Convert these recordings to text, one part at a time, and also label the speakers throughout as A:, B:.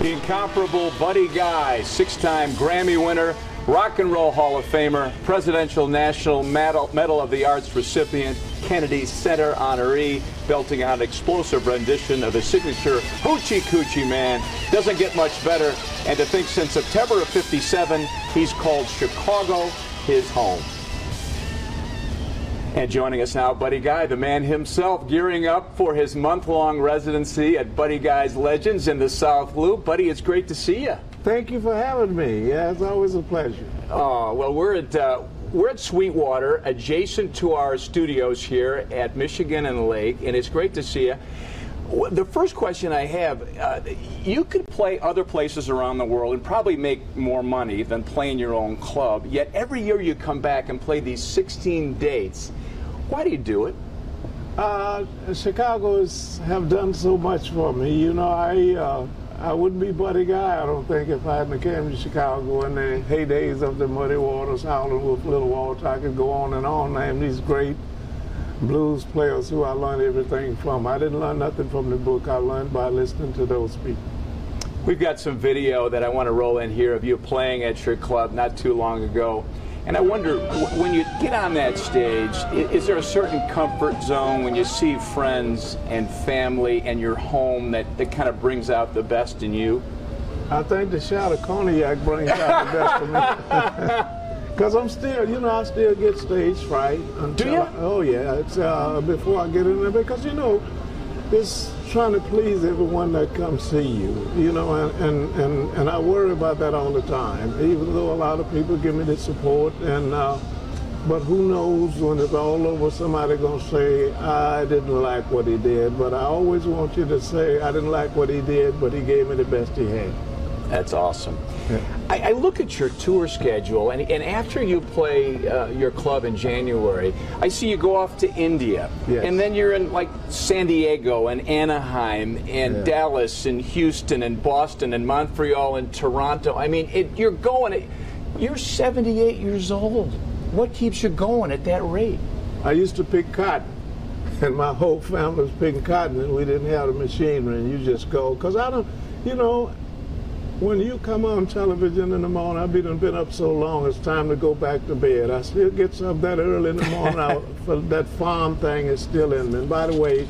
A: The incomparable Buddy Guy, six-time Grammy winner, Rock and Roll Hall of Famer, Presidential National Medal of the Arts recipient, Kennedy Center honoree, belting out an explosive rendition of his signature Hoochie Coochie Man. Doesn't get much better, and to think since September of '57, he's called Chicago his home. And joining us now, Buddy Guy, the man himself, gearing up for his month-long residency at Buddy Guy's Legends in the South Loop. Buddy, it's great to see you.
B: Thank you for having me. Yeah, it's always a pleasure.
A: Oh, well, we're at Sweetwater, adjacent to our studios here at Michigan and Lake, and it's great to see you. The first question I have, you could play other places around the world and probably make more money than playing your own club, yet every year you come back and play these 16 dates. Why do you do it?
B: Chicago's have done so much for me. You know, I wouldn't be Buddy Guy, I don't think, if I hadn't came to Chicago in the heydays of the Muddy Waters, Howlin' Wolf, Little Walter. I could go on and on, name these great blues players who I learned everything from. I didn't learn nothing from the book. I learned by listening to those people.
A: We've got some video that I want to roll in here of you playing at your club not too long ago. And I wonder, when you get on that stage, is there a certain comfort zone when you see friends and family and your home that kind of brings out the best in you?
B: I think the shot of cognac brings out the best in me. Because I'm still, you know, I still get stage fright.
A: Do you?
B: Oh, yeah. It's before I get in there. Because, you know, it's trying to please everyone that comes see you, you know, and I worry about that all the time, even though a lot of people give me the support. And but who knows, when it's all over, somebody going to say, I didn't like what he did. But I always want you to say, I didn't like what he did, but he gave me the best he had.
A: That's awesome.
B: Yeah.
A: I look at your tour schedule, and after you play your club in January, I see you go off to India,
B: yes.
A: And then you're in like San Diego and Anaheim and
B: yeah.
A: Dallas and Houston and Boston and Montreal and Toronto. I mean, you're going. You're 78 years old. What keeps you going at that rate?
B: I used to pick cotton, and my whole family was picking cotton, and we didn't have the machinery, and you just go. Because I don't, you know, when you come on television in the morning, I've been up so long, it's time to go back to bed. I still get up that early in the morning. For that farm thing is still in me. And by the way,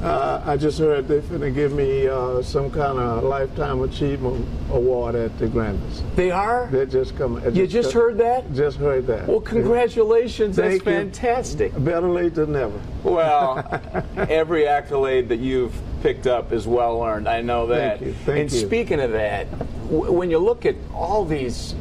B: I just heard they're going to give me some kind of Lifetime Achievement Award at the Grammys.
A: They are?
B: They're just coming.
A: You just heard that?
B: Just heard that.
A: Well, congratulations.
B: Thank
A: That's
B: you.
A: fantastic.
B: Better late than never.
A: Well, every accolade that you've picked up is well earned. I know that.
B: Thank you. Thank
A: and
B: you.
A: Speaking of that, when you look at all these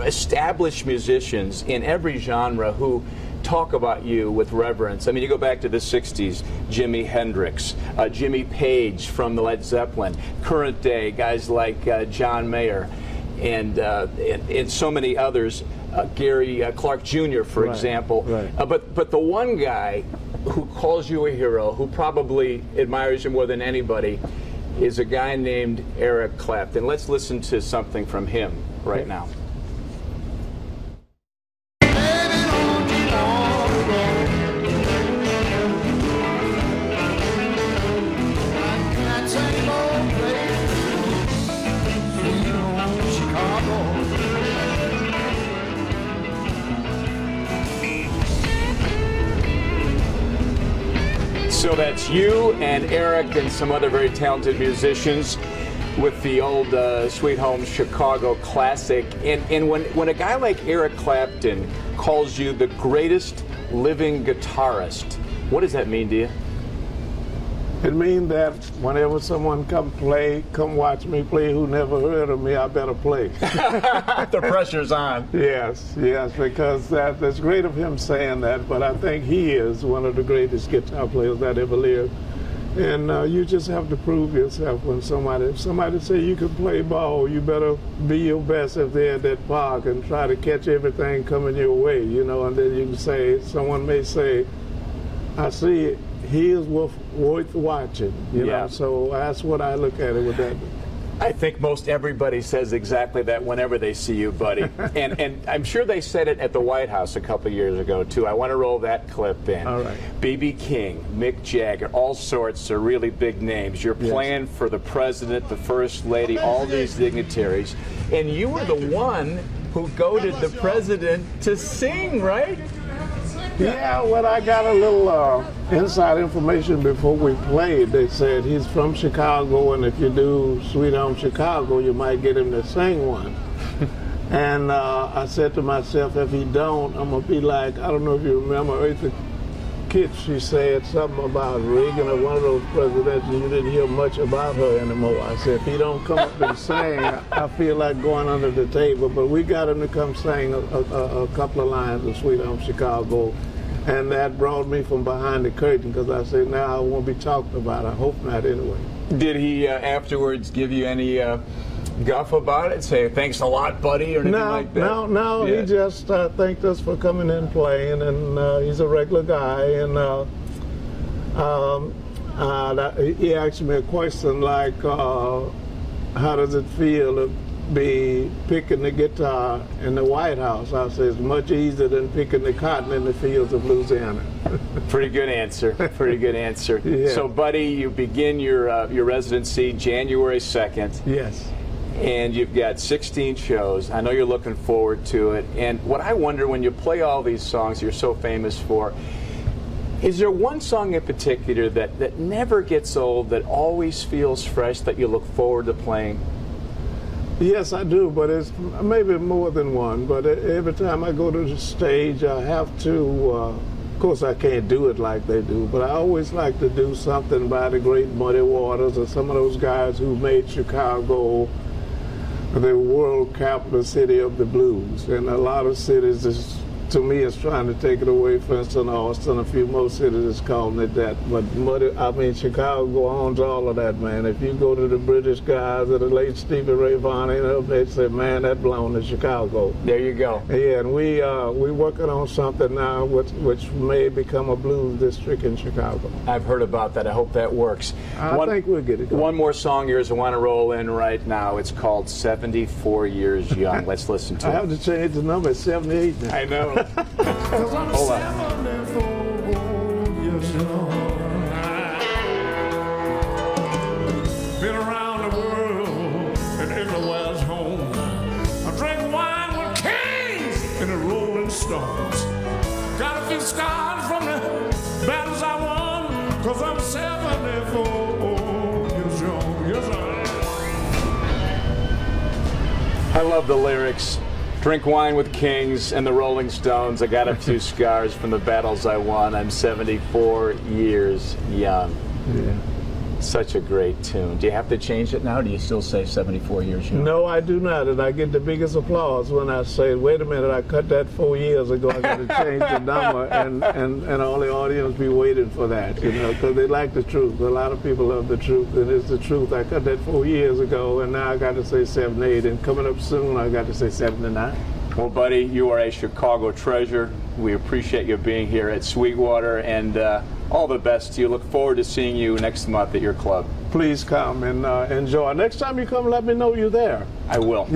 A: established musicians in every genre who talk about you with reverence. I mean, you go back to the 60s, Jimi Hendrix, Jimmy Page from the Led Zeppelin, current day guys like John Mayer, and so many others, Gary Clark Jr., for example.
B: Right.
A: But the one guy who calls you a hero, who probably admires you more than anybody, is a guy named Eric Clapton. Let's listen to something from him right now. So that's you and Eric and some other very talented musicians with the old Sweet Home Chicago classic. And when a guy like Eric Clapton calls you the greatest living guitarist, what does that mean to you?
B: It means that whenever someone come watch me play who never heard of me, I better play.
A: The pressure's on.
B: Yes, because that's great of him saying that, but I think he is one of the greatest guitar players that ever lived. And you just have to prove yourself when if somebody say you can play ball, you better be your best if they're at that park and try to catch everything coming your way, you know, and then you can say, someone may say, I see it. He is worth watching, you know. So that's what I look at it with that.
A: I think most everybody says exactly that whenever they see you, buddy. and I'm sure they said it at the White House a couple years ago, too. I want to roll that clip in.
B: All right.
A: B.B. King, Mick Jagger, all sorts of really big names. You're playing for the president, the first lady, all these dignitaries. And you were the one who goaded the president to sing, right?
B: Yeah, well, I got a little inside information before we played. They said he's from Chicago, and if you do Sweet Home Chicago, you might get him to sing one. And I said to myself, if he don't, I'm going to be like, I don't know if you remember Eartha Kitt, she said something about Reagan or one of those presidents, and you didn't hear much about her anymore. I said, if he don't come up and sing, I feel like going under the table. But we got him to come sing a couple of lines of Sweet Home Chicago, and that brought me from behind the curtain, because I said, now I won't be talked about. I hope not anyway.
A: Did he afterwards give you any guff about it? Say, thanks a lot, buddy, or anything like that?
B: No, he just thanked us for coming in playing, and he's a regular guy, and he asked me a question like, how does it feel to be picking the guitar in the White House? I said, it's much easier than picking the cotton in the fields of Louisiana.
A: Pretty good answer. Pretty good answer.
B: Yeah.
A: So, buddy, you begin your residency January 2nd.
B: Yes.
A: And you've got 16 shows. I know you're looking forward to it. And what I wonder, when you play all these songs you're so famous for, is there one song in particular that never gets old, that always feels fresh, that you look forward to playing?
B: Yes, I do, but it's maybe more than one. But every time I go to the stage, I have to, of course I can't do it like they do, but I always like to do something by the great Muddy Waters or some of those guys who made Chicago the world capital city of the blues. And a lot of cities, to me, is trying to take it away. For instance, Austin, a few more cities is calling it that. But Chicago owns all of that, man. If you go to the British guys or the late Stevie Ray Vaughan, they say, man, that belongs to Chicago.
A: There you go.
B: Yeah, and we're working on something now which may become a blues district in Chicago.
A: I've heard about that. I hope that works.
B: I think we'll get it going.
A: One more song yours I want to roll in right now. It's called 74 Years Young. Let's listen to it.
B: I have to change the number. It's 78 now.
A: I know.
B: Hold on.
C: Been around the world and everywhere's home. I drank wine with kings and the Rolling Stones. Got a few scars from the battles I won, 'cause I'm 74 years young. Yes,
A: I love the lyrics. Drink wine with kings and the Rolling Stones. I got a few scars from the battles I won. I'm 74 years young.
B: Yeah.
A: Such a great tune. Do you have to change it now, or do you still say 74 years young?
B: No, I do not, and I get the biggest applause when I say, wait a minute, I cut that 4 years ago, I got to change the number, and all the audience be waiting for that, because they like the truth. A lot of people love the truth, and it's the truth. I cut that 4 years ago, and now I got to say 78, and coming up soon, I got to say 79.
A: Well, buddy, you are a Chicago treasure. We appreciate you being here at Sweetwater, and all the best to you. Look forward to seeing you next month at your club.
B: Please come and enjoy. Next time you come, let me know you're there.
A: I will.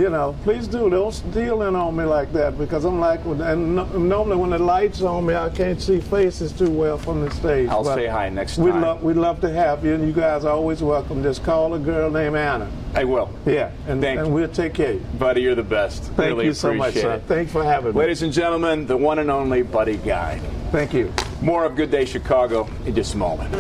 B: Please do. Don't steal in on me like that, because I'm like, and normally when the light's on me, I can't see faces too well from the stage.
A: I'll say hi next time.
B: We'd love to have you, and you guys are always welcome. Just call a girl named Anna.
A: I will.
B: Yeah, and we'll take care of you.
A: Buddy, you're the best.
B: Thank
A: really
B: you so much, sir.
A: it.
B: Thanks for having me.
A: Ladies and gentlemen, the one and only Buddy Guy.
B: Thank you.
A: More of Good Day Chicago in just a moment.